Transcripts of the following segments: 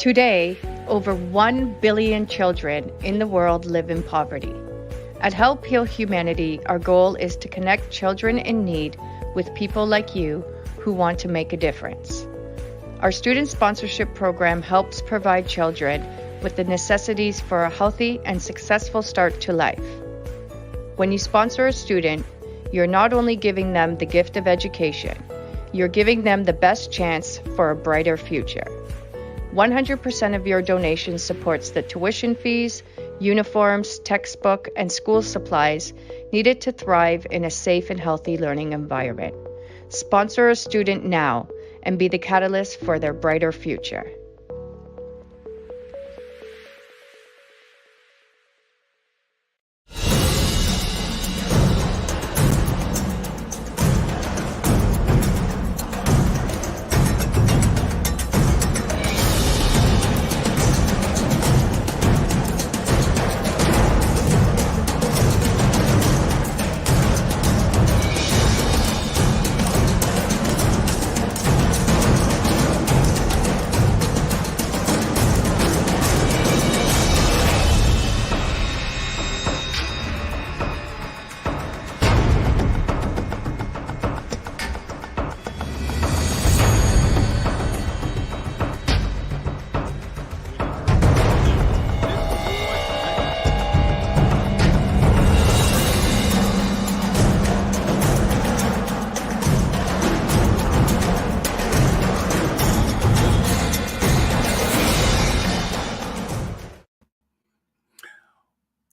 Today, over 1 billion children in the world live in poverty. At Help Heal Humanity, our goal is to connect children in need with people like you who want to make a difference. Our student sponsorship program helps provide children with the necessities for a healthy and successful start to life. When you sponsor a student, you're not only giving them the gift of education, you're giving them the best chance for a brighter future. 100% of your donation supports the tuition fees, uniforms, textbook, and school supplies needed to thrive in a safe and healthy learning environment. Sponsor a student now and be the catalyst for their brighter future.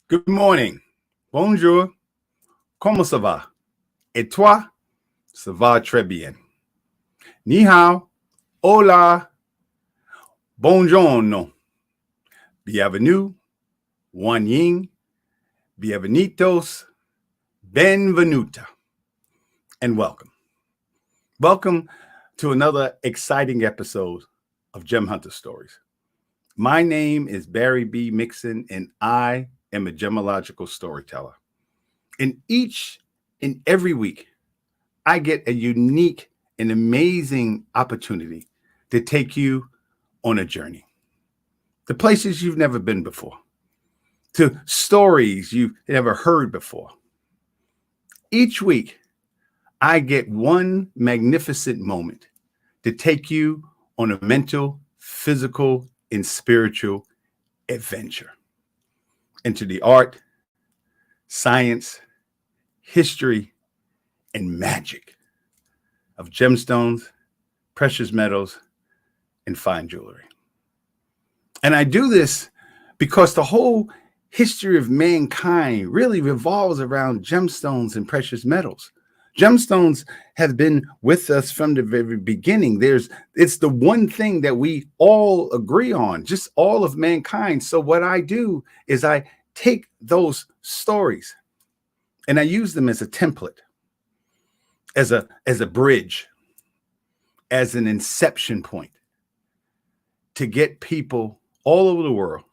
Good morning. Bonjour. Comment ça va? Et toi? Ça va très bien. Ni hao. Hola. Buongiorno. Bienvenue. Wan Ying. Bienvenidos. Benvenuta. And welcome. Welcome to another exciting episode of Gem Hunter Stories. My name is Barry B. Mixon, and I am a gemological storyteller. And each and every week, I get a unique and amazing opportunity to take you on a journey to places you've never been before, to stories you've never heard before. Each week, I get one magnificent moment to take you on a mental, physical, and spiritual adventure into the art, science, history, and magic of gemstones, precious metals, and fine jewelry. And I do this because the whole history of mankind really revolves around gemstones and precious metals. Gemstones have been with us from the very beginning. It's the one thing that we all agree on, just all of mankind. So what I do is I take those stories and I use them as a template, as a bridge, as an inception point to get people all over the world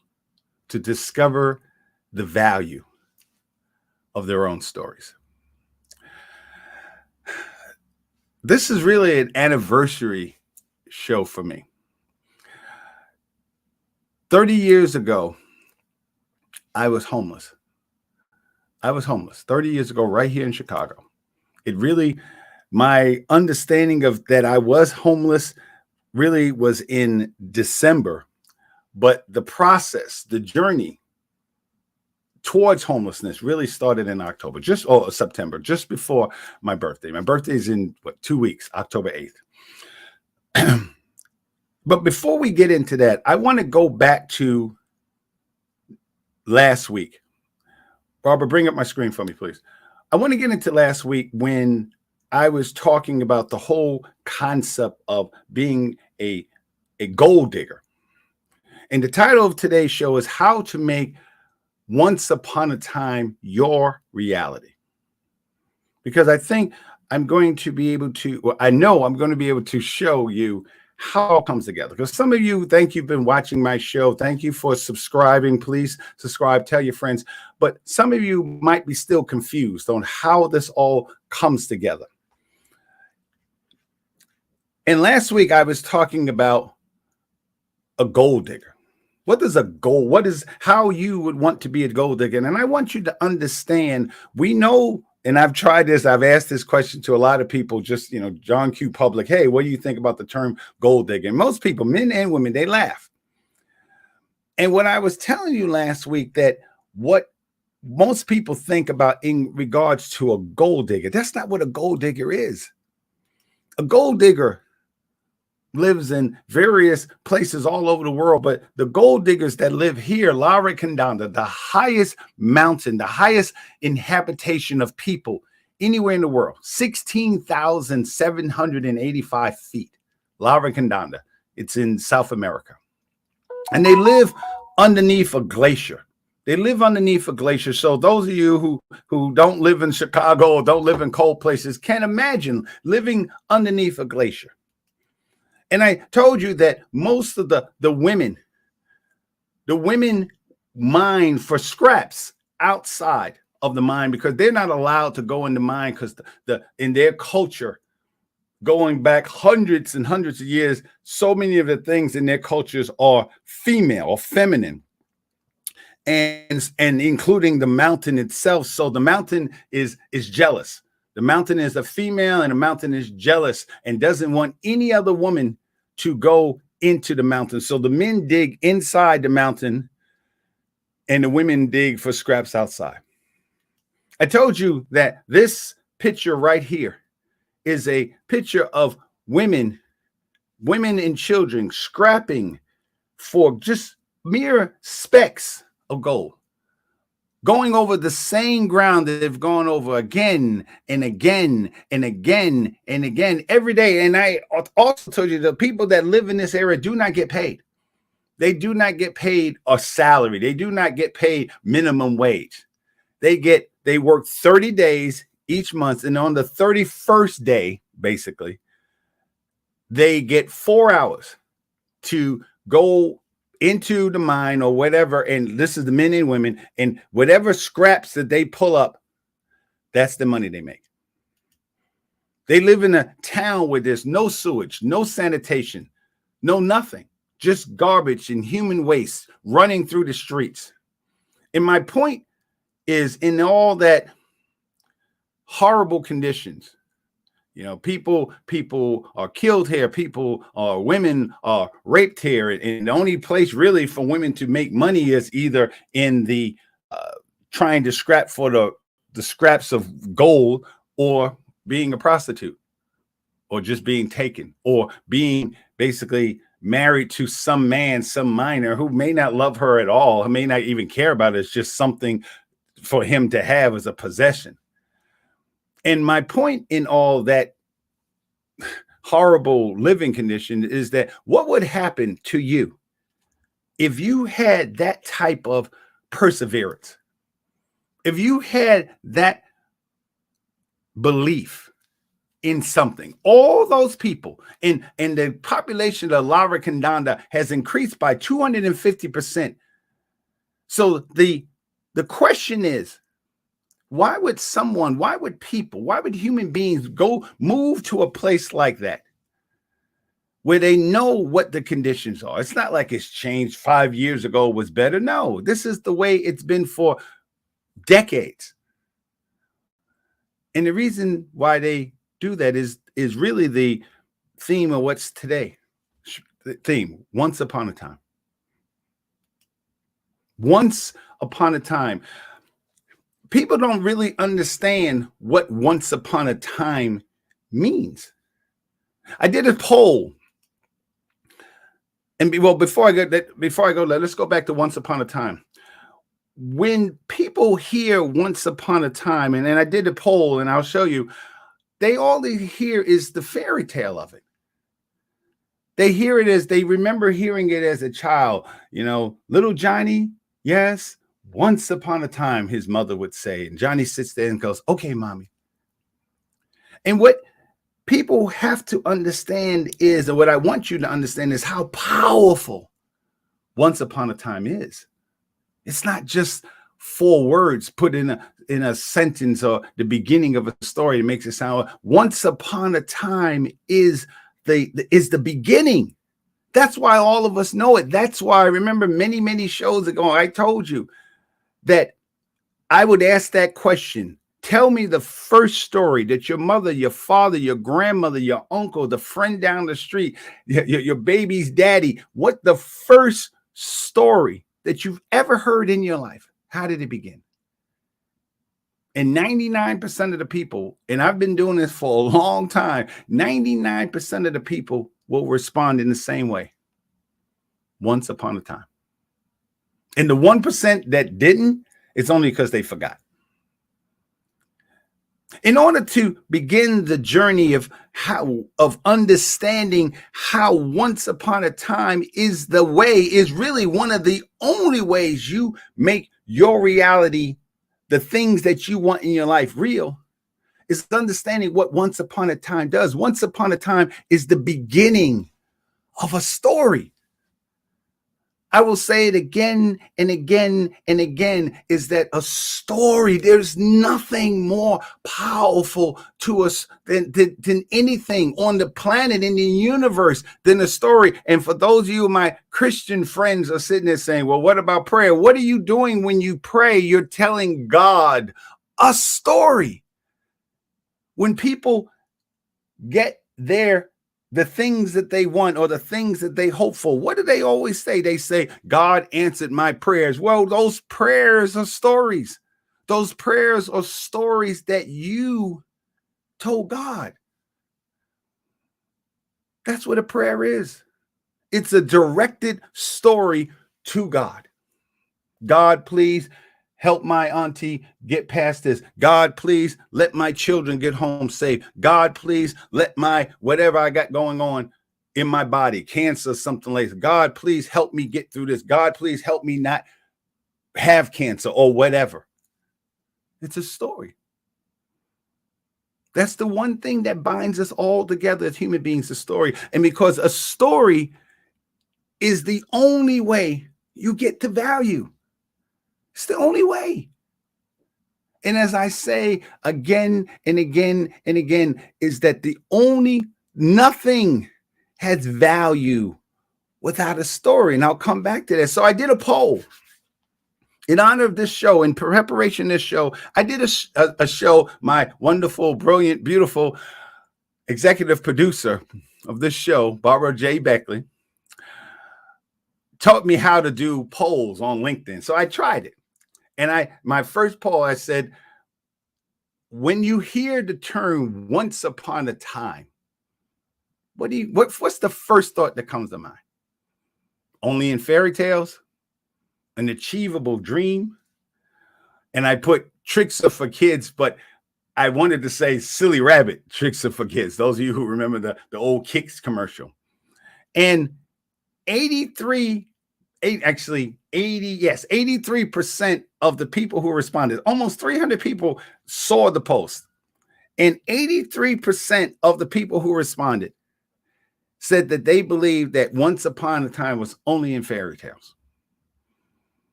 to discover the value of their own stories. This is really an anniversary show for me. 30 years ago, I was homeless. 30 years ago, right here in Chicago. My understanding of that I was homeless really was in December, but the process, the journey towards homelessness really started in September, just before my birthday. My birthday is in 2 weeks, October 8th. But before we get into that, I want to go back to last week. Barbara, bring up my screen for me, please. I want to get into last week when I was talking about the whole concept of being a gold digger. And the title of today's show is How to Make Once Upon a Time Your Reality. Because I think I know I'm going to be able to show you how it comes together. Because some of you think you've been watching my show. Thank you for subscribing. Please subscribe, tell your friends. But some of you might be still confused on how this all comes together. And last week I was talking about a gold digger? What is how you would want to be a gold digger? And I want you to understand, we know, and I've tried this, I've asked this question to a lot of people, just, John Q. Public, hey, what do you think about the term gold digger? And most people, men and women, they laugh. And what I was telling you last week, that what most people think about in regards to a gold digger, that's not what a gold digger is. A gold digger lives in various places all over the world, but the gold diggers that live here, La Recondanda, the highest mountain, the highest inhabitation of people anywhere in the world, 16,785 feet, La Recondanda. It's in South America. And they live underneath a glacier. They live underneath a glacier. So those of you who don't live in Chicago or don't live in cold places can imagine living underneath a glacier. And I told you that most of the women mine for scraps outside of the mine, because they're not allowed to go in the mine, because in their culture, going back hundreds and hundreds of years, so many of the things in their cultures are female or feminine, and including the mountain itself. So the mountain is jealous. The mountain is a female, and the mountain is jealous and doesn't want any other woman to go into the mountain. So the men dig inside the mountain and the women dig for scraps outside. I told you that this picture right here is a picture of women and children scrapping for just mere specks of gold, going over the same ground that they've gone over again and again and again and again every day. And I also told you, the people that live in this area do not get paid. They do not get paid a salary. They do not get paid minimum wage. They work 30 days each month, and on the 31st day, basically, they get 4 hours to go into the mine or whatever. And this is the men and women, and whatever scraps that they pull up, that's the money they make. They live in a town where there's no sewage, no sanitation, no nothing, just garbage and human waste running through the streets. And my point is, in all that horrible conditions, people are killed here, women are raped here, and the only place really for women to make money is either in the trying to scrap for the scraps of gold, or being a prostitute, or just being taken, or being basically married to some man, some miner who may not love her at all, who may not even care about it. It's just something for him to have as a possession. And my point in all that horrible living condition is that what would happen to you if you had that type of perseverance, if you had that belief in something? All those people, and the population of La Recondanda has increased by 250%. So the question is, why would human beings move to a place like that, where they know what the conditions are? It's not like it's changed. 5 years ago was better. No, this is the way it's been for decades. And the reason why they do that is really the theme of what's today. The theme, once upon a time. Once upon a time. People don't really understand what once upon a time means. I did a poll. And before I go there, let's go back to once upon a time. When people hear once upon a time, and I did a poll, and I'll show you, all they hear is the fairy tale of it. They remember hearing it as a child. Little Johnny, yes, once upon a time, his mother would say, and Johnny sits there and goes, okay, mommy. And what people have to understand is, and what I want you to understand is, how powerful once upon a time is. It's not just 4 words put in a sentence or the beginning of a story that makes it sound. Once upon a time is the beginning. That's why all of us know it. That's why I remember many, many shows ago, I told you that I would ask that question. Tell me the first story that your mother, your father, your grandmother, your uncle, the friend down the street, your baby's daddy, what the first story that you've ever heard in your life, how did it begin? And 99% of the people, and I've been doing this for a long time, 99% of the people will respond in the same way. Once upon a time. And the 1% that didn't, it's only because they forgot. In order to begin the journey of understanding how once upon a time is the way, is really one of the only ways you make your reality, the things that you want in your life, real, is understanding what once upon a time does. Once upon a time is the beginning of a story. I will say it again and again and again, is that a story, there's nothing more powerful to us than anything on the planet, in the universe, than a story. And for those of you, my Christian friends, are sitting there saying, well, what about prayer? What are you doing when you pray? You're telling God a story. When people get the things that they want or the things that they hope for, what do they always say? They say, God answered my prayers. Well, those prayers are stories. Those prayers are stories that you told God. That's what a prayer is. It's a directed story to God. God, please help my auntie get past this. God, please let my children get home safe. God, please let my whatever I got going on in my body, cancer, something like that. God, please help me get through this. God, please help me not have cancer or whatever. It's a story. That's the one thing that binds us all together as human beings, a story. And because a story is the only way you get to value. It's the only way. And as I say again and again and again, is that nothing has value without a story. And I'll come back to that. So I did a poll in honor of this show, in preparation of this show. I did a show. My wonderful, brilliant, beautiful executive producer of this show, Barbara J. Beckley, taught me how to do polls on LinkedIn. So I tried it. And my first poll, I said, when you hear the term once upon a time, what's the first thought that comes to mind? Only in fairy tales? An achievable dream? And I put tricks are for kids, but I wanted to say silly rabbit, tricks are for kids. Those of you who remember the old Kicks commercial. And 83% of the people who responded, almost 300 people saw the post. And 83% of the people who responded said that they believed that once upon a time was only in fairy tales.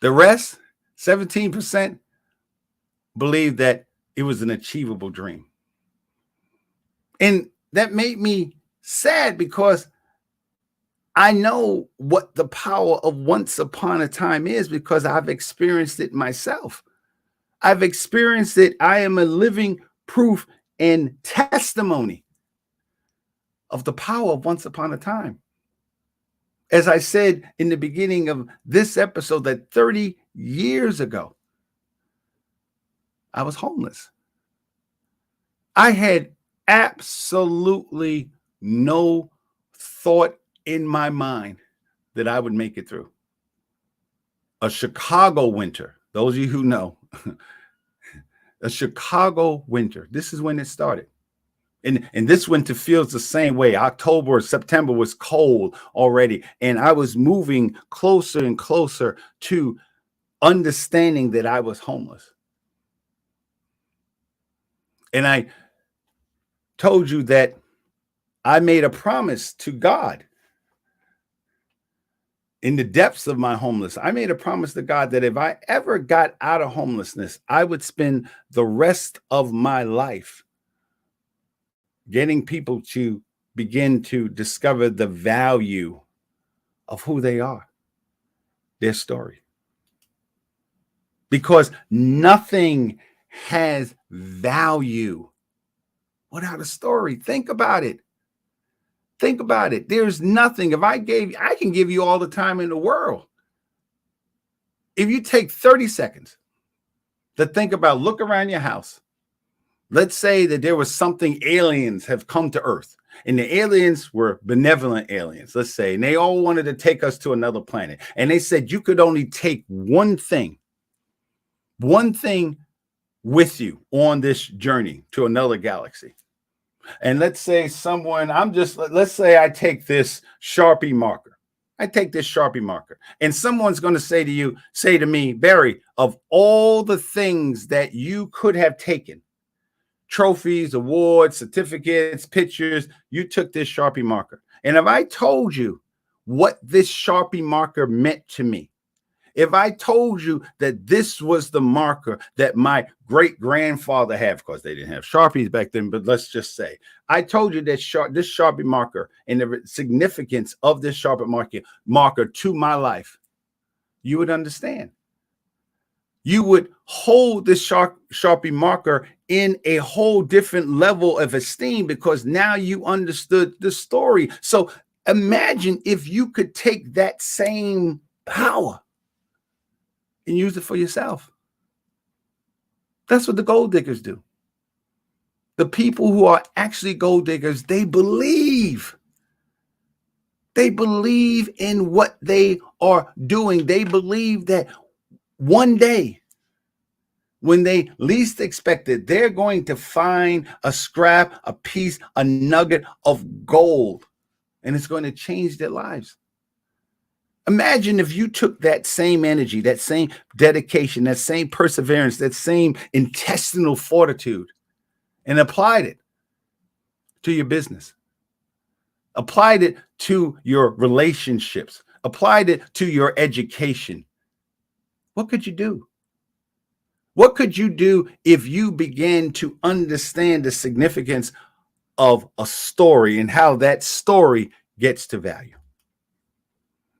The rest, 17%, believed that it was an achievable dream. And that made me sad because I know what the power of once upon a time is, because I've experienced it myself. I've experienced it. I am a living proof and testimony of the power of once upon a time. As I said in the beginning of this episode, that 30 years ago, I was homeless. I had absolutely no thought in my mind that I would make it through. A Chicago winter, those of you who know, a Chicago winter. This is when it started. And this winter feels the same way. October or September was cold already. And I was moving closer and closer to understanding that I was homeless. And I told you that I made a promise to God in the depths of my homelessness. I made a promise to God that if I ever got out of homelessness, I would spend the rest of my life getting people to begin to discover the value of who they are, their story. Because nothing has value without a story. Think about it. Think about it. There's nothing. If I can give you all the time in the world. If you take 30 seconds to think about, look around your house. Let's say that there was something, aliens have come to Earth, and the aliens were benevolent aliens, let's say, and they all wanted to take us to another planet. And they said you could only take one thing with you on this journey to another galaxy. And let's say let's say I take this Sharpie marker. I take this Sharpie marker, and someone's going to say to me, Barry, of all the things that you could have taken, trophies, awards, certificates, pictures, you took this Sharpie marker. And if I told you what this Sharpie marker meant to me, if I told you that this was the marker that my great grandfather had, of course, they didn't have Sharpies back then, but let's just say I told you that this Sharpie marker and the significance of this Sharpie marker to my life, you would understand. You would hold this Sharpie marker in a whole different level of esteem because now you understood the story. So imagine if you could take that same power and use it for yourself. That's what the gold diggers do. The people who are actually gold diggers, they believe. They believe in what they are doing. They believe that one day, when they least expect it, they're going to find a scrap, a piece, a nugget of gold, and it's going to change their lives. Imagine if you took that same energy, that same dedication, that same perseverance, that same intestinal fortitude, and applied it to your business, applied it to your relationships, applied it to your education. What could you do? What could you do if you began to understand the significance of a story and how that story gets to value?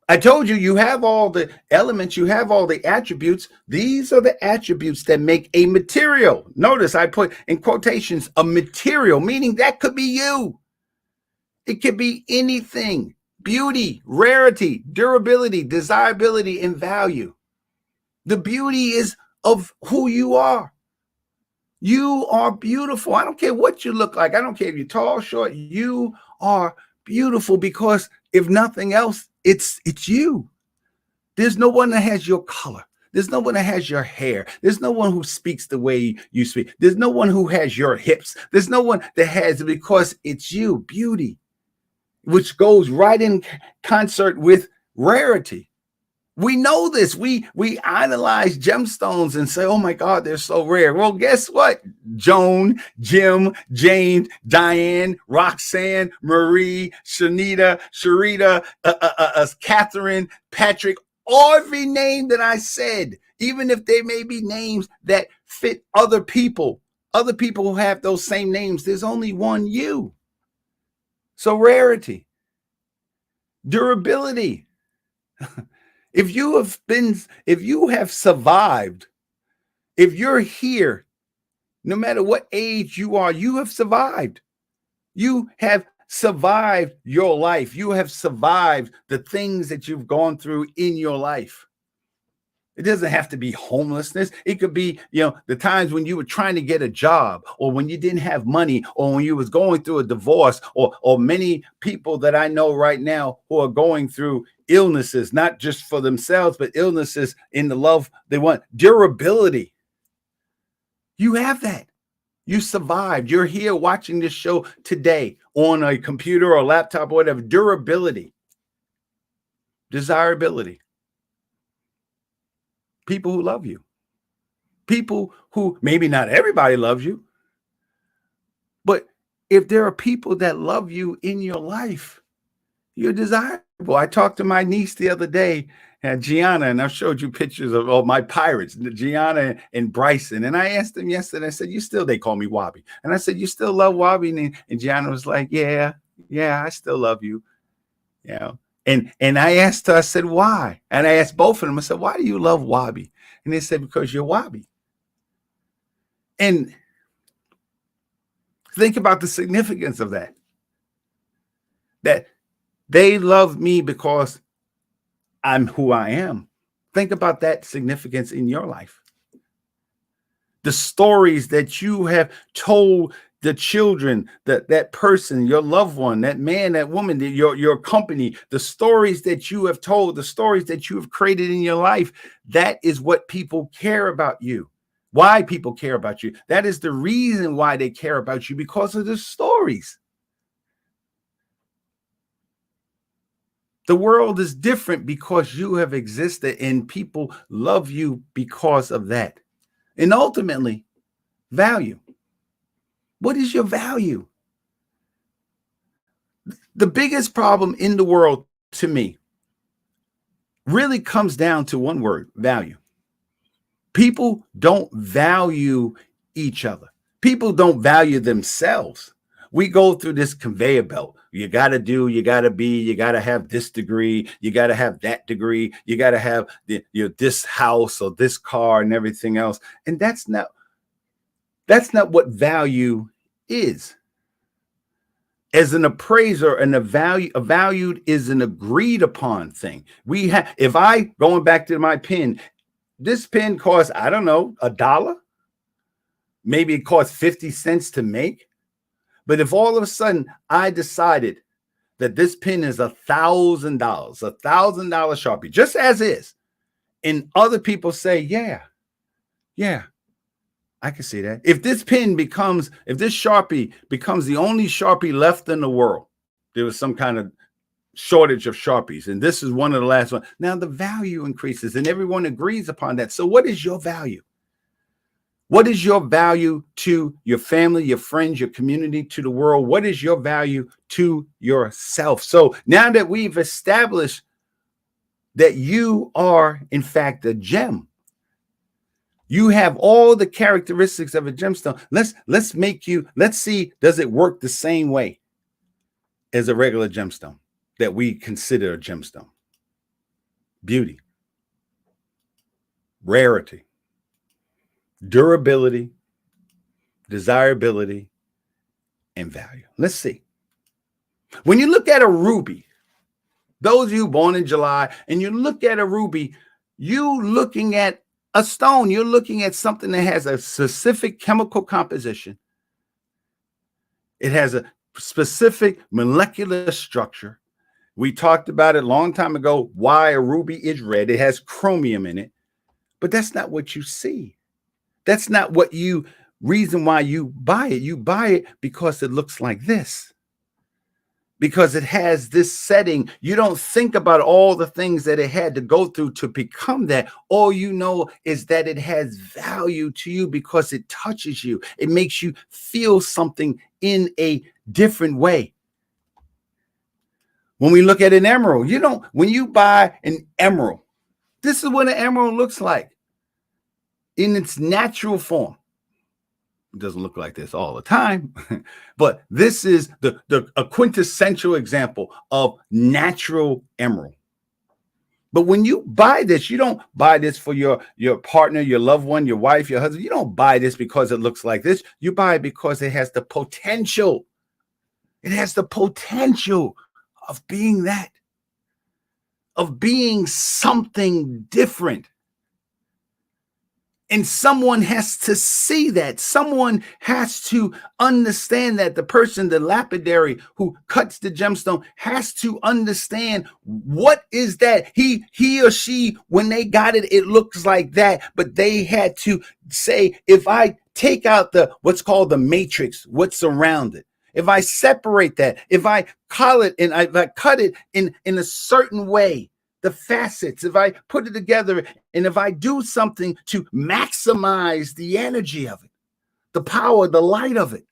I told you, you have all the elements, you have all the attributes. These are the attributes that make a material. Notice I put in quotations, a material, meaning that could be you. It could be anything. Beauty, rarity, durability, desirability, and value. The beauty is of who you are. You are beautiful. I don't care what you look like. I don't care if you're tall, short. You are beautiful because if nothing else, it's you. There's no one that has your color. There's no one that has your hair. There's no one who speaks the way you speak. There's no one who has your hips. There's no one that has it because it's you, beauty, which goes right in concert with rarity. We know this. We idolize gemstones and say, oh my God, they're so rare. Well, guess what? Joan, Jim, James, Diane, Roxanne, Marie, Shanita, Sharita, Catherine, Patrick, every name that I said, even if they may be names that fit other people who have those same names, there's only one you. So rarity, durability. If you have survived, if you're here, no matter what age you are, you have survived. You have survived your life. You have survived the things that you've gone through in your life. It doesn't have to be homelessness. It could be, the times when you were trying to get a job, or when you didn't have money, or when you was going through a divorce, or many people that I know right now who are going through illnesses, not just for themselves, but illnesses in the love they want. Durability. You have that. You survived. You're here watching this show today on a computer or laptop or whatever. Durability. Desirability. People who love you. People who, maybe not everybody loves you, but if there are people that love you in your life, you're desirable. I talked to my niece the other day, Gianna, and I've showed you pictures of all my pirates, Gianna and Bryson. And I asked them yesterday, I said, they call me Wabi. And I said, you still love Wabi? And Gianna was like, yeah, I still love you. And I asked her, I said, why? And I asked both of them, I said, why do you love Wabi? And they said, because you're Wabi. And think about the significance of that. That they love me because I'm who I am. Think about that significance in your life. The stories that you have told the children, that person, your loved one, that man, that woman, your company, the stories that you have told, the stories that you have created in your life, that is what people care about you. Why people care about you. That is the reason why they care about you, because of the stories. The world is different because you have existed, and people love you because of that. And ultimately, value. What is your value? The biggest problem in the world, to me, really comes down to one word: value. People don't value each other. People don't value themselves. We go through this conveyor belt. You got to do, you got to be, you got to have this degree, you got to have that degree, you got to have this house or this car and everything else. And that's not what value is. As an appraiser, and a valued is an agreed upon thing. We have, if I, going back to my pen, this pen costs, I don't know, $1. Maybe it costs 50 cents to make. But if all of a sudden I decided that this pen is $1,000, $1,000 Sharpie, just as is, and other people say, yeah, I can see that. If this Sharpie becomes the only Sharpie left in the world, there was some kind of shortage of Sharpies, and this is one of the last ones. Now the value increases, and everyone agrees upon that. So what is your value? What is your value to your family, your friends, your community, to the world? What is your value to yourself? So now that we've established that you are, in fact, a gem, you have all the characteristics of a gemstone. Let's see, does it work the same way as a regular gemstone that we consider a gemstone? Beauty, rarity, durability, desirability, and value. Let's see. When you look at a ruby, those of you born in July, and you look at a ruby, you looking at a stone, you're looking at something that has a specific chemical composition. It has a specific molecular structure. We talked about it a long time ago, why a ruby is red. It has chromium in it, but that's not what you see. That's not reason why you buy it. You buy it because it looks like this, because it has this setting. You don't think about all the things that it had to go through to become that. All you know is that it has value to you because it touches you. It makes you feel something in a different way. When we look at an emerald, when you buy an emerald, this is what an emerald looks like in its natural form. It doesn't look like this all the time, but this is a quintessential example of natural emerald. But when you buy this, you don't buy this for your partner, your loved one, your wife, your husband. You don't buy this because it looks like this. You buy it because it has the potential. It has the potential of being that, of being something different. And someone has to see that. Someone has to understand that. The person, the lapidary who cuts the gemstone, has to understand what is that. He or she, when they got it, it looks like that. But they had to say, if I take out what's called the matrix, what's around it, if I separate that, if I call it and if I cut it in a certain way, the facets, if I put it together, and if I do something to maximize the energy of it, the power, the light of it,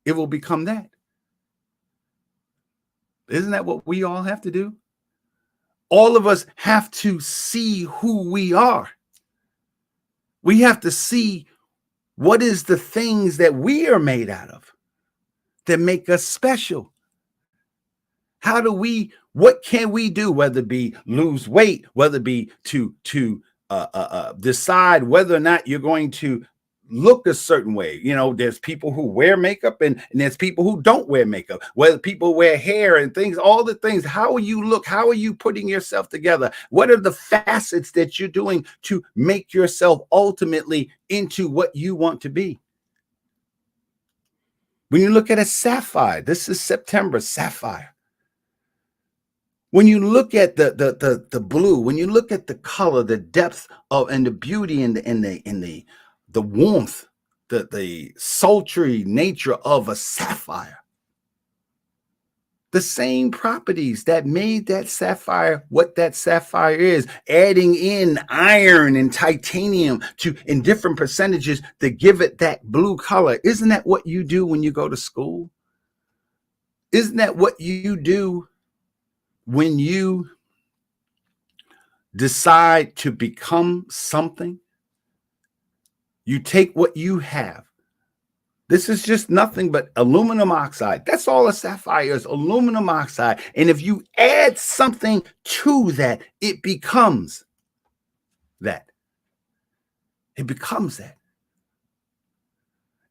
it will become that. Isn't that what we all have to do? All of us have to see who we are. We have to see what is the things that we are made out of that make us special. What can we do, whether it be lose weight, whether it be to decide whether or not you're going to look a certain way. There's people who wear makeup and there's people who don't wear makeup, whether people wear hair and things, all the things. How you look, how are you putting yourself together? What are the facets that you're doing to make yourself ultimately into what you want to be? When you look at a sapphire, this is September, sapphire. When you look at the blue, when you look at the color, the depth of and the beauty and the warmth, the sultry nature of a sapphire, the same properties that made that sapphire what that sapphire is, adding in iron and titanium in different percentages to give it that blue color. Isn't that what you do when you go to school? Isn't that what you do when you decide to become something? You take what you have. This is just nothing but aluminum oxide. That's all a sapphire is, aluminum oxide. And if you add something to that, it becomes that. It becomes that.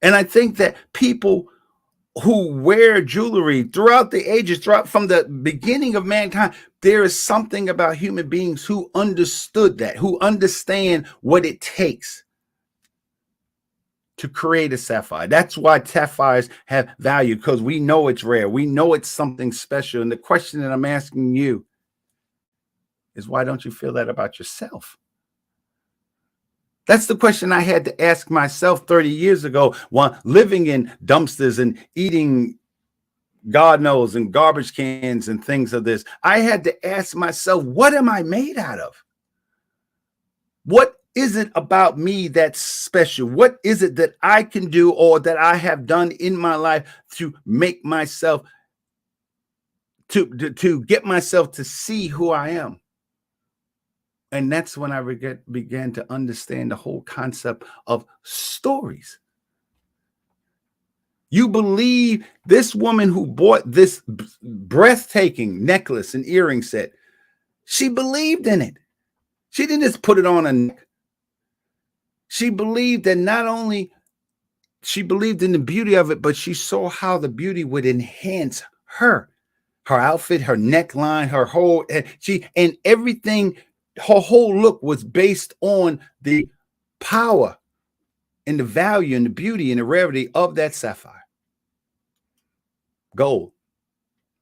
And I think that people who wear jewelry throughout the ages, from the beginning of mankind, there is something about human beings who understood that, who understand what it takes to create a sapphire. That's why sapphires have value, because we know it's rare. We know it's something special. And the question that I'm asking you is, why don't you feel that about yourself? That's the question I had to ask myself 30 years ago while living in dumpsters and eating God knows and garbage cans and things of this. I had to ask myself, what am I made out of? What is it about me that's special? What is it that I can do or that I have done in my life to make myself, to get myself to see who I am? And that's when I began to understand the whole concept of stories. You believe this woman who bought this breathtaking necklace and earring set, she believed in it. She didn't just put it on a neck. She believed that not only she believed in the beauty of it, but she saw how the beauty would enhance her outfit, her neckline, her whole, and everything. Her whole look was based on the power and the value and the beauty and the rarity of that sapphire. Gold.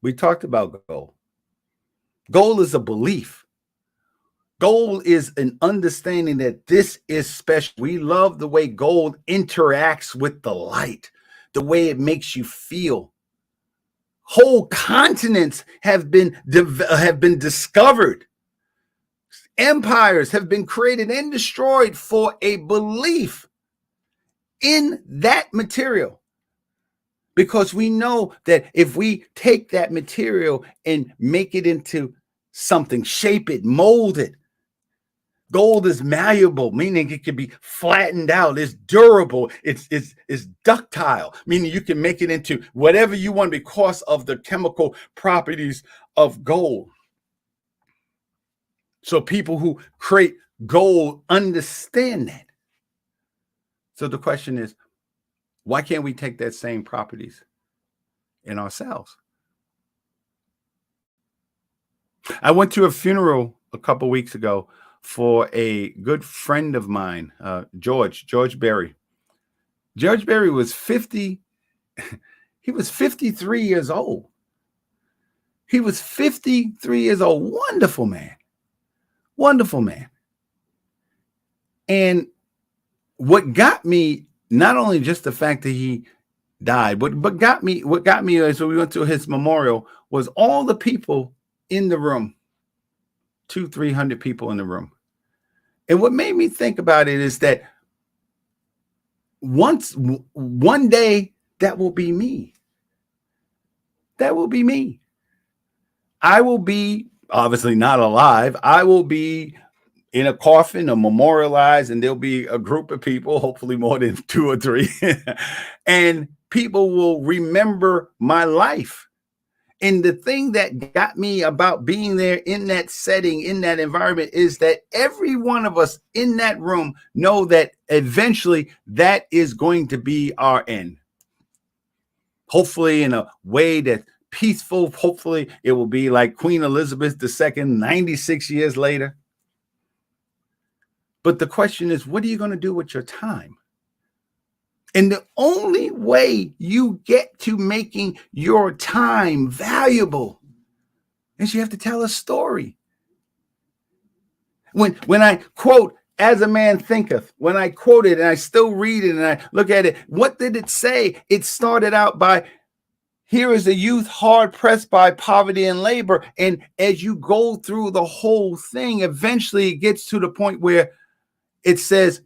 We talked about gold. Gold is a belief. Gold is an understanding that this is special. We love the way gold interacts with the light, the way it makes you feel. Whole continents have been discovered. Empires have been created and destroyed for a belief in that material. Because we know that if we take that material and make it into something, shape it, mold it, gold is malleable, meaning it can be flattened out. It's durable. It's ductile, meaning you can make it into whatever you want because of the chemical properties of gold. So people who create gold understand that. So the question is, why can't we take that same properties in ourselves? I went to a funeral a couple weeks ago for a good friend of mine, George Berry. George Berry was 50. He was 53 years old. He was 53 years old. Wonderful man. Wonderful man. And what got me, not only just the fact that he died, but what got me as we went to his memorial was all the people in the room, 200-300 people in the room. And what made me think about it is that one day that will be me. That will be me. I will be obviously not alive. I will be in a coffin or memorialized, and there'll be a group of people, hopefully more than 2 or 3, and people will remember my life. And the thing that got me about being there in that setting, in that environment, is that every one of us in that room know that eventually that is going to be our end. Hopefully in a way that's peaceful. Hopefully it will be like Queen Elizabeth II, 96 years later. But the question is, what are you going to do with your time? And the only way you get to making your time valuable is you have to tell a story. When I quote, as a man thinketh, when I quote it and I still read it and I look at it, what did it say? It started out by, here is a youth hard pressed by poverty and labor. And as you go through the whole thing, eventually it gets to the point where it says,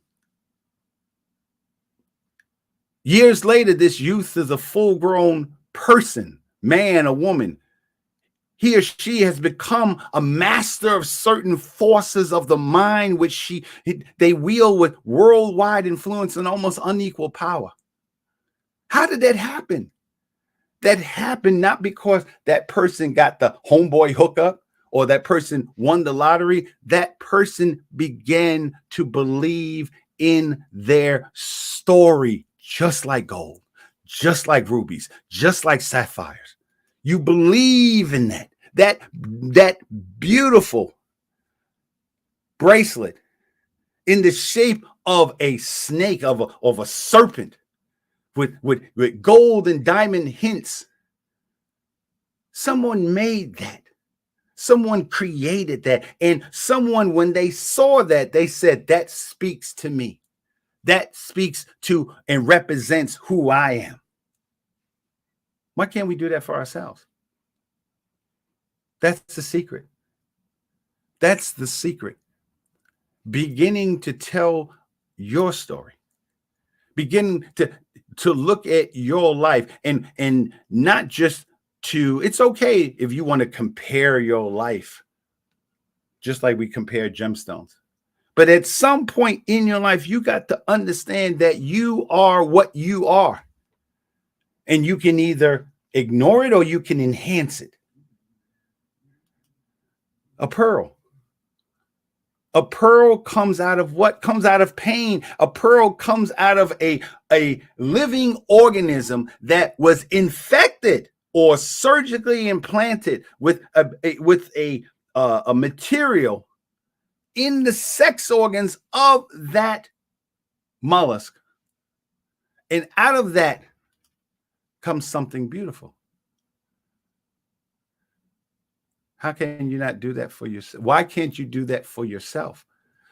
years later, this youth is a full-grown person, man, a woman. He or she has become a master of certain forces of the mind, which they wield with worldwide influence and almost unequal power. How did that happen? That happened not because that person got the homeboy hookup or that person won the lottery. That person began to believe in their story, just like gold, just like rubies, just like sapphires. You believe in that beautiful bracelet in the shape of a snake, of a serpent with gold and diamond hints. Someone made that. Someone created that. And someone, when they saw that, they said, that speaks to me. That speaks to and represents who I am. Why can't we do that for ourselves? That's the secret. That's the secret. Beginning to tell your story. Beginning to look at your life and not just to, it's okay if you want to compare your life, just like we compare gemstones. But at some point in your life, you got to understand that you are what you are. And you can either ignore it or you can enhance it. A pearl. A pearl comes out of what? Comes out of pain. A pearl comes out of a living organism that was infected or surgically implanted with a material in the sex organs of that mollusk. And out of that comes something beautiful. How can you not do that for yourself? Why can't you do that for yourself?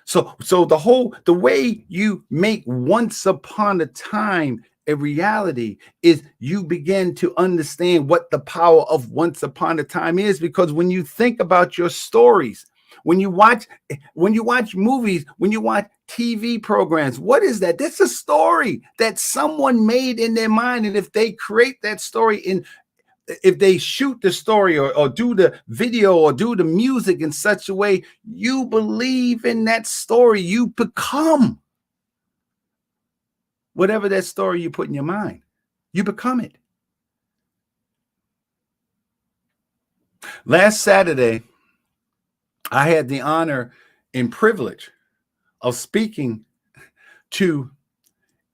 So the way you make once upon a time a reality is you begin to understand what the power of once upon a time is, because when you think about your stories, when you watch movies, when you watch TV programs, what is that? That's a story that someone made in their mind. And if they create that story if they shoot the story or do the video or do the music in such a way, you believe in that story. You become whatever that story you put in your mind. You become it. Last Saturday, I had the honor and privilege of speaking to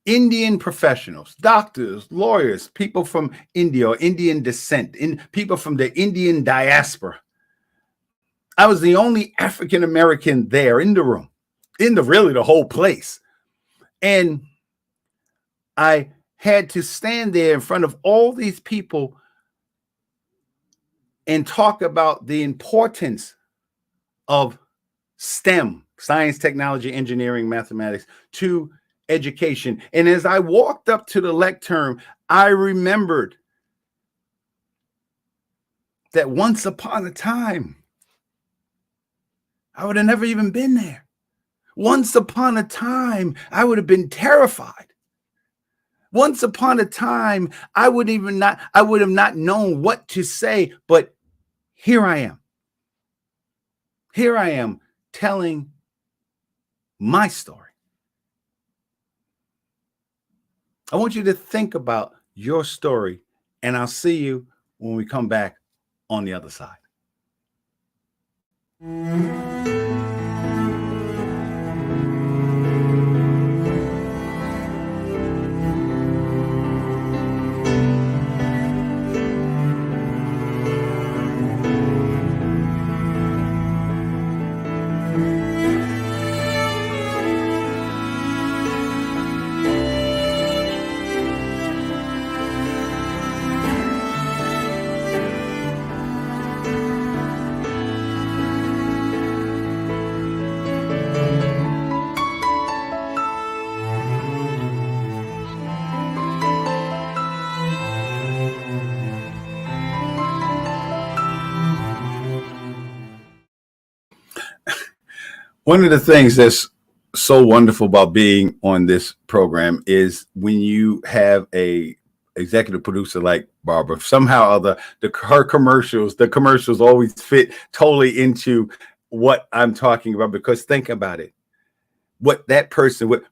Indian professionals, doctors, lawyers, people from India or Indian descent, people from the Indian diaspora. I was the only African American there in the room, really the whole place. And I had to stand there in front of all these people and talk about the importance of STEM, science, technology, engineering, mathematics, to education. And as I walked up to the lectern, I remembered that once upon a time, I would have never even been there. Once upon a time, I would have been terrified. Once upon a time, I would have not known what to say, but here I am. Here I am telling my story. I want you to think about your story, and I'll see you when we come back on the other side. One of the things that's so wonderful about being on this program is when you have a executive producer like Barbara, somehow or other, her the commercials always fit totally into what I'm talking about. Because think about it. What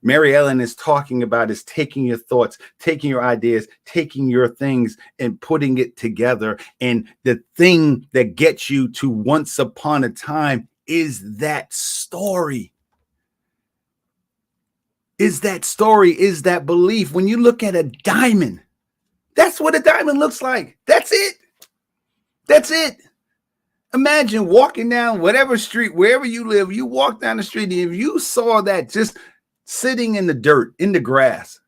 Mary Ellen is talking about is taking your thoughts, taking your ideas, taking your things and putting it together. And the thing that gets you to once upon a time is that story. Is that belief. When you look at a diamond, that's what a diamond looks like. That's it. Imagine walking down whatever street, wherever you live, you walk down the street, and if you saw that just sitting in the dirt, in the grass,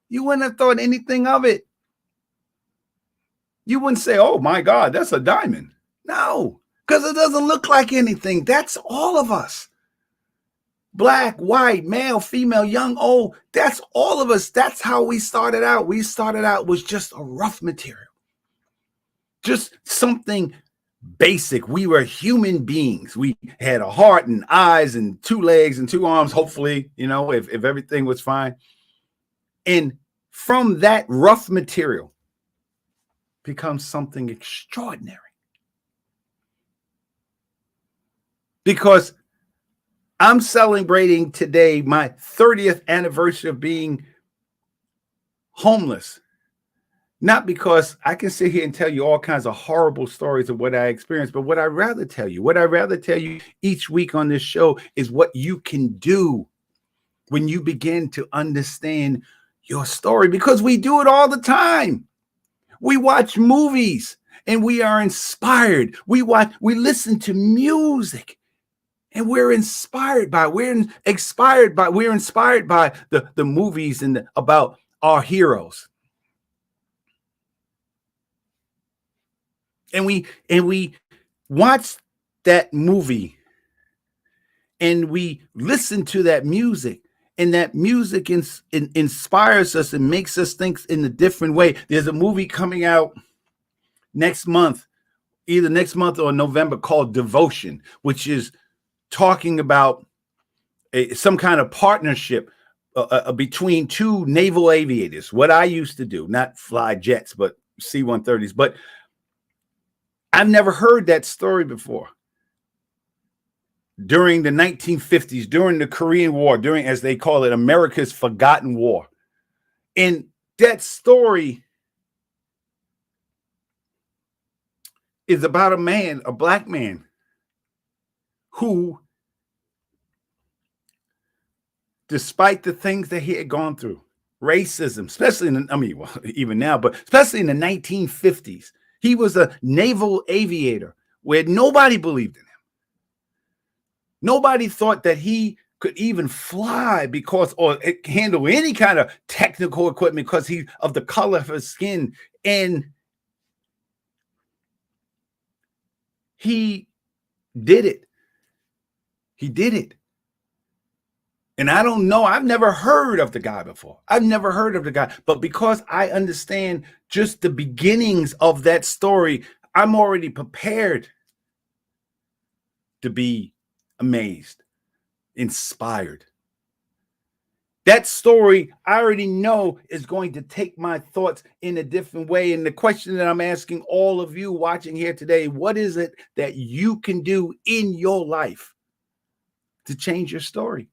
you wouldn't have thought anything of it. You wouldn't say, oh my God, that's a diamond. No, because it doesn't look like anything. That's all of us. Black, white, male, female, young, old. That's all of us. That's how we started out. We started out with just a rough material. Just something basic. We were human beings. We had a heart and eyes and 2 legs and 2 arms, hopefully, if everything was fine. And from that rough material becomes something extraordinary. Because I'm celebrating today my 30th anniversary of being homeless. Not because I can sit here and tell you all kinds of horrible stories of what I experienced, but what I'd rather tell you each week on this show is what you can do when you begin to understand your story, because we do it all the time. We watch movies and we are inspired. We listen to music and we're inspired by the movies and about our heroes. And we watch that movie and we listen to that music, and that music inspires us and makes us think in a different way. There's a movie coming out next month, either next month or November, called Devotion, which is talking about some kind of partnership between 2 naval aviators. What I used to do, not fly jets, but C-130s. But I've never heard that story before. During the 1950s, during the Korean War, during, as they call it, America's Forgotten War. And that story is about a black man, who, despite the things that he had gone through, racism, especially even now, but especially in the 1950s, he was a naval aviator where nobody believed in him. Nobody thought that he could even fly or handle any kind of technical equipment because of the color of his skin. And he did it. And I don't know, I've never heard of the guy before. But because I understand just the beginnings of that story, I'm already prepared to be amazed, inspired. That story, I already know, is going to take my thoughts in a different way. And the question that I'm asking all of you watching here today, what is it that you can do in your life to change your story?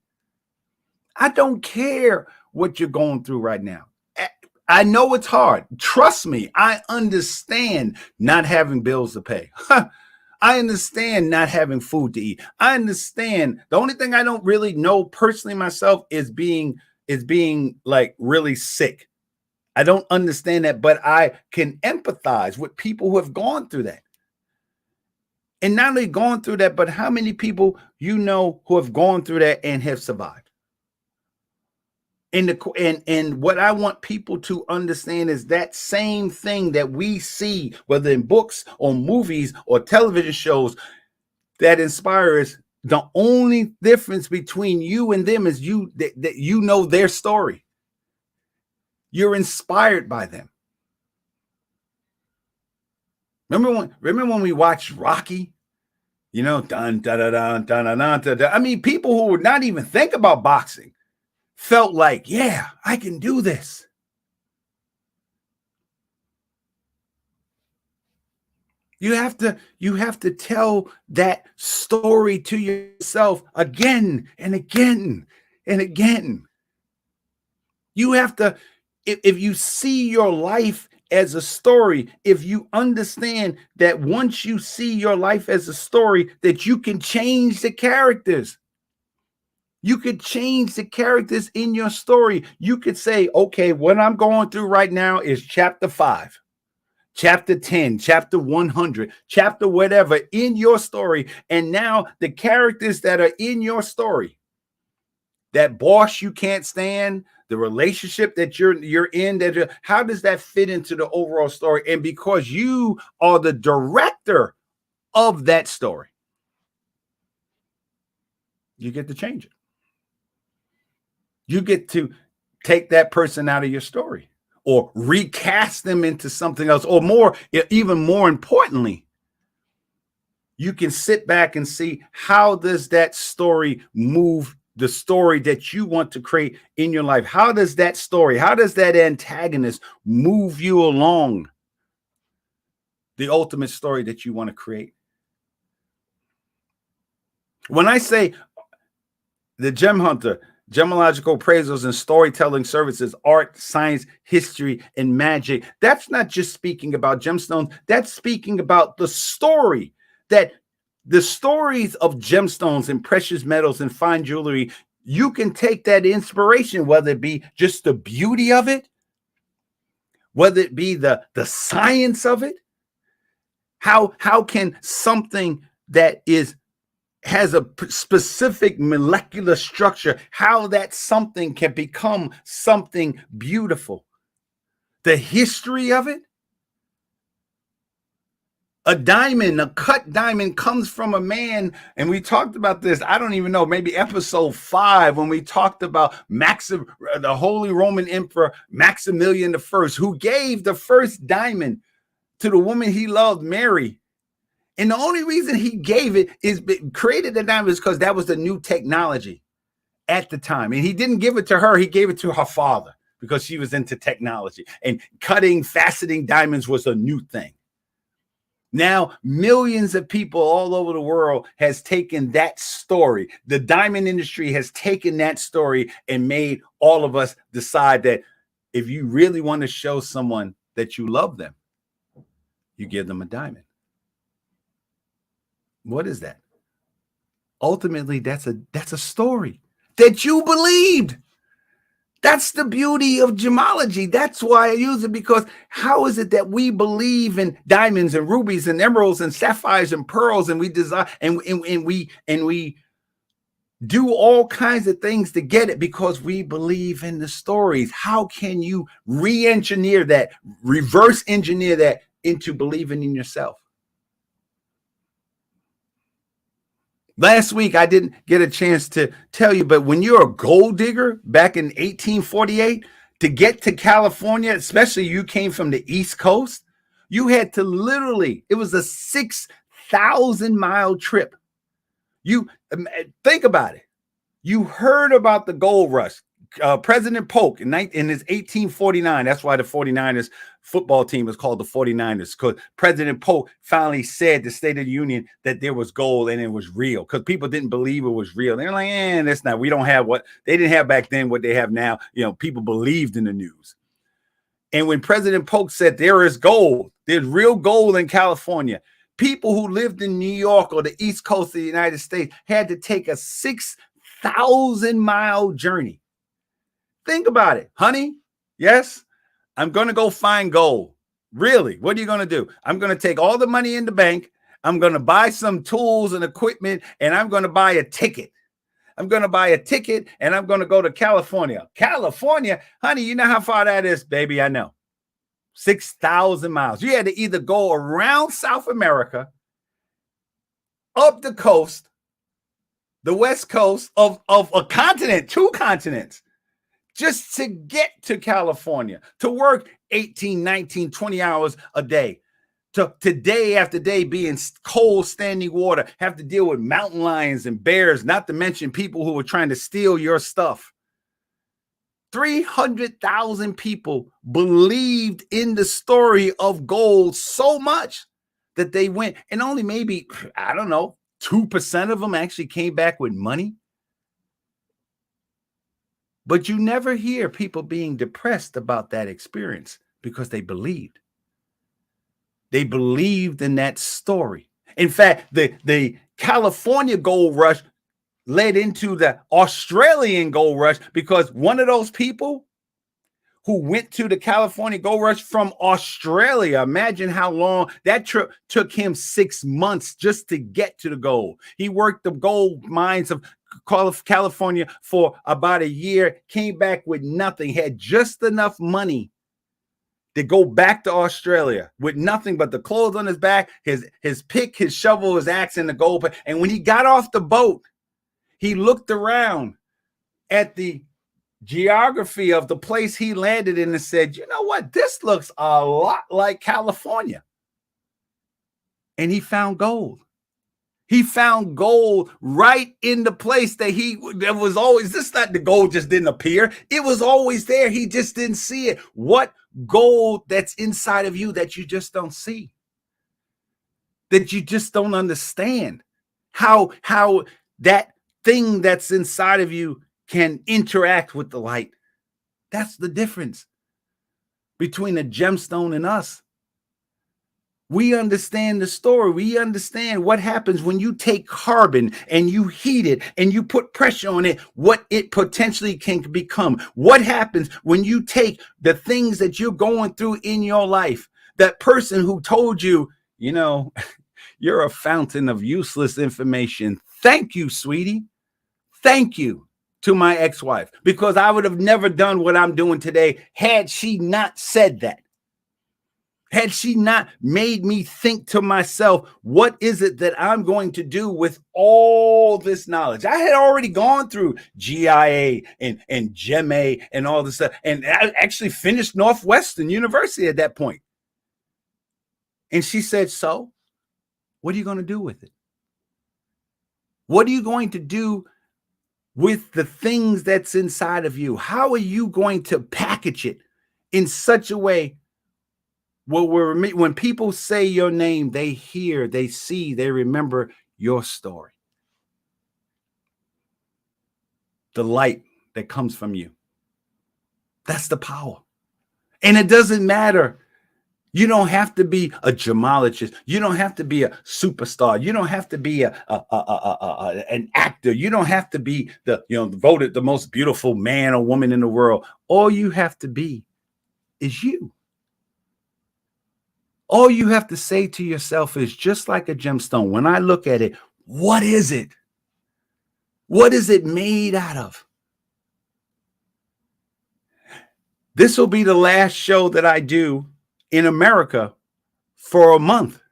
I don't care what you're going through right now. I know it's hard. Trust me, I understand not having bills to pay. I understand not having food to eat. I understand. The only thing I don't really know personally myself is being like really sick. I don't understand that, but I can empathize with people who have gone through that. And not only gone through that, but how many people you know who have gone through that and have survived? And what I want people to understand is that same thing that we see, whether in books or movies or television shows that inspire us. The only difference between you and them is that you know their story. You're inspired by them. Remember when we watched Rocky? You know, dun da da da da da da da. I mean, people who would not even think about boxing felt like, yeah, I can do this. You have to tell that story to yourself again and again and again. You have to, if you see your life as a story, if you understand that once you see your life as a story, that you can change the characters. You could change the characters in your story. You could say, okay, what I'm going through right now is chapter 5, chapter 10, chapter 100, chapter whatever in your story. And now the characters that are in your story, that boss you can't stand, the relationship that you're in, how does that fit into the overall story? And because you are the director of that story, you get to change it. You get to take that person out of your story or recast them into something else, or more, even more importantly, you can sit back and see how does that story move the story that you want to create in your life. How does that story, how does that antagonist move you along the ultimate story that you want to create? When I say the Gem Hunter, gemological appraisals and storytelling services, art, science, history, and magic, that's not just speaking about gemstones. That's speaking about the story, that the stories of gemstones and precious metals and fine jewelry. You can take that inspiration, whether it be just the beauty of it, whether it be the science of it. How can something that has a specific molecular structure, how that something can become something beautiful? The history of it. A diamond, a cut diamond, comes from a man, and we talked about this, I don't even know, maybe episode 5, when we talked about the Holy Roman Emperor Maximilian I, who gave the first diamond to the woman he loved, Mary. And the only reason he gave it is created the diamond is because that was the new technology at the time. And he didn't give it to her, he gave it to her father because she was into technology. And cutting, faceting diamonds was a new thing. Now, millions of people all over the world has taken that story. The diamond industry has taken that story and made all of us decide that if you really want to show someone that you love them, you give them a diamond. What is that? Ultimately, that's a story that you believed. That's the beauty of gemology. That's why I use it, because how is it that we believe in diamonds and rubies and emeralds and sapphires and pearls, and we design and we do all kinds of things to get it? Because we believe in the stories. How can you re-engineer that, reverse engineer that into believing in yourself? Last week, I didn't get a chance to tell you, but when you're a gold digger back in 1848, to get to California, especially you came from the East Coast, you had to literally, it was a 6,000-mile trip. You think about it. You heard about the gold rush. President Polk in his 1849, that's why the 49ers football team is called the 49ers, because President Polk finally said the State of the Union that there was gold and it was real, because people didn't believe it was real. They're like, that's not, we don't have what they didn't have back then, what they have now. You know, people believed in the news. And when President Polk said there is gold, there's real gold in California, people who lived in New York or the East Coast of the United States had to take a 6,000-mile journey. Think about it, honey. Yes, I'm going to go find gold. Really? What are you going to do? I'm going to take all the money in the bank. I'm going to buy some tools and equipment, and I'm going to buy a ticket. I'm going to buy a ticket, and I'm going to go to California. California? Honey, you know how far that is, baby? I know. 6,000 miles. You had to either go around South America, up the coast, the west coast of a continent, 2 continents, just to get to California, to work 18, 19, 20 hours a day, to day after day be in cold standing water, have to deal with mountain lions and bears, not to mention people who were trying to steal your stuff. 300,000 people believed in the story of gold so much that they went, and only maybe, I don't know, 2% of them actually came back with money. But you never hear people being depressed about that experience because they believed. They believed in that story. In fact, the California gold rush led into the Australian gold rush because one of those people who went to the California gold rush from Australia, imagine how long that trip took him. 6 months just to get to the gold. He worked the gold mines of California for about a year, came back with nothing, had just enough money to go back to Australia with nothing but the clothes on his back, his pick, his shovel, his axe, and the gold. And when he got off the boat, he looked around at the geography of the place he landed in and said, you know what? This looks a lot like California. And he found gold. He found gold right in the place that was always, this not the gold just didn't appear. It was always there. He just didn't see it. What gold that's inside of you that you just don't see? That you just don't understand? How that thing that's inside of you can interact with the light. That's the difference between a gemstone and us. We understand the story. We understand what happens when you take carbon and you heat it and you put pressure on it, what it potentially can become. What happens when you take the things that you're going through in your life, that person who told you, you know, you're a fountain of useless information. Thank you, sweetie. Thank you to my ex-wife, because I would have never done what I'm doing today had she not said that. Had she not made me think to myself, what is it that I'm going to do with all this knowledge? I had already gone through GIA and GEMA and all this stuff. And I actually finished Northwestern University at that point. And she said, so what are you going to do with it? What are you going to do with the things that's inside of you? How are you going to package it in such a way when people say your name, they hear, they see, they remember your story? The light that comes from you. That's the power. And it doesn't matter. You don't have to be a gemologist. You don't have to be a superstar. You don't have to be an actor. You don't have to be voted the most beautiful man or woman in the world. All you have to be is you. All you have to say to yourself is, just like a gemstone, when I look at it, what is it? What is it made out of? This will be the last show that I do in America for a month.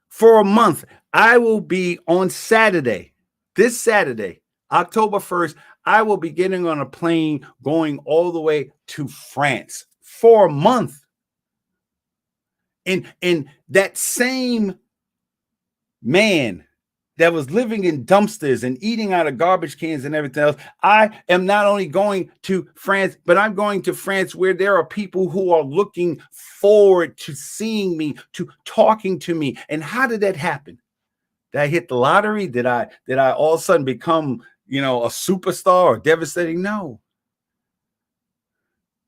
For a month, I will be on Saturday, this Saturday, October 1st, I will be getting on a plane going all the way to France for a month. And that same man that was living in dumpsters and eating out of garbage cans and everything else, I am not only going to France, but I'm going to France where there are people who are looking forward to seeing me, to talking to me. And how did that happen? Did I hit the lottery? Did I all of a sudden become, a superstar or devastating? No.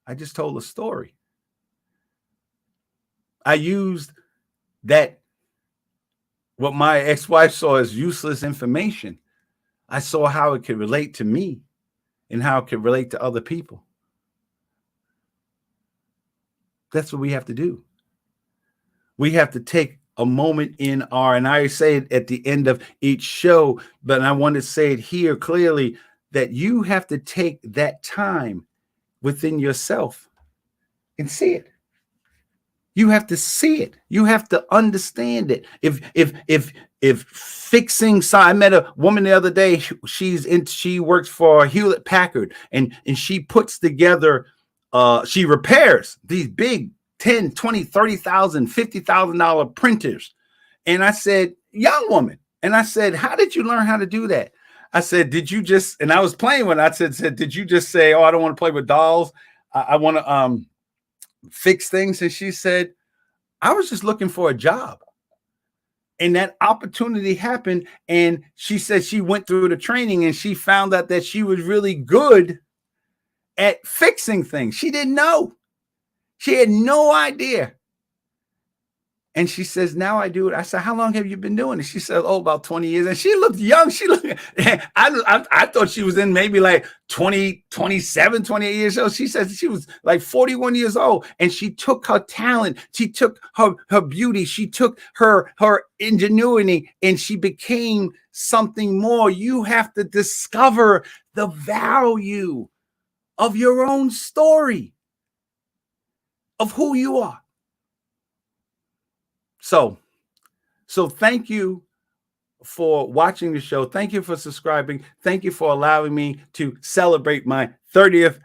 I just told a story. I used that, what my ex-wife saw as useless information. I saw how it could relate to me and how it could relate to other people. That's what we have to do. We have to take a moment in our, and I say it at the end of each show, but I want to say it here clearly, that you have to take that time within yourself and see it. You have to see it. You have to understand it. If fixing, so I met a woman the other day. She works for Hewlett Packard, and she puts together, she repairs these big 10, 20, 30,000, $50,000 printers. And I said, young woman, and I said, how did you learn how to do that? I said, did you just, and I was playing when I said, did you just say, oh, I don't want to play with dolls. I want to fix things. And she said, I was just looking for a job. And that opportunity happened. And she said she went through the training and she found out that she was really good at fixing things. She didn't know. She had no idea. And she says, now I do it. I said, how long have you been doing it? She said, oh, about 20 years. And she looked young. She looked, I thought she was in maybe like 20, 27, 28 years old. She said she was like 41 years old. And she took her talent. She took her beauty. She took her ingenuity, and she became something more. You have to discover the value of your own story, of who you are. So thank you for watching the show. Thank you for subscribing. Thank you for allowing me to celebrate my 30th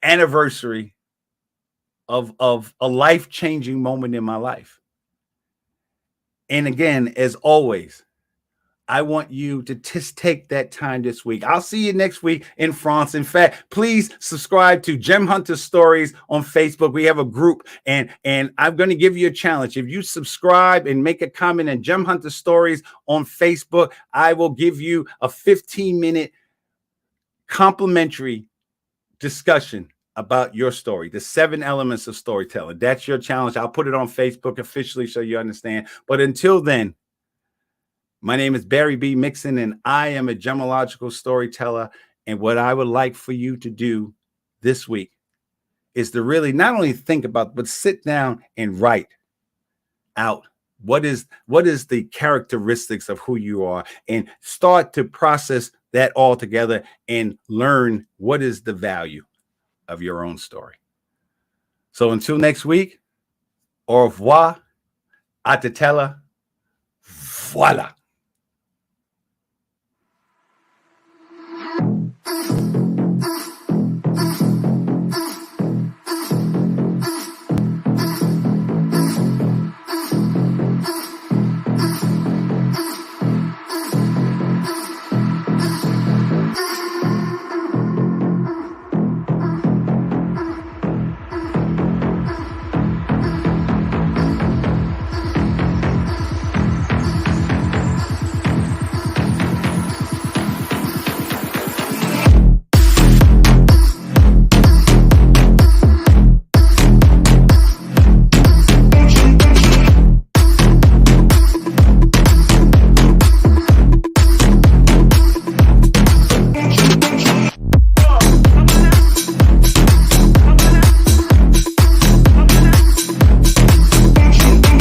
anniversary of a life-changing moment in my life. And again, as always, I want you to just take that time this week. I'll see you next week in France. In fact, please subscribe to Gem Hunter Stories on Facebook. We have a group, and I'm going to give you a challenge. If you subscribe and make a comment in Gem Hunter Stories on Facebook, I will give you a 15-minute complimentary discussion about your story, the 7 elements of storytelling. That's your challenge. I'll put it on Facebook officially so you understand. But until then, my name is Barry B. Mixon, and I am a gemological storyteller. And what I would like for you to do this week is to really not only think about, but sit down and write out what is the characteristics of who you are, and start to process that all together and learn what is the value of your own story. So until next week, au revoir, à te tella, voilà.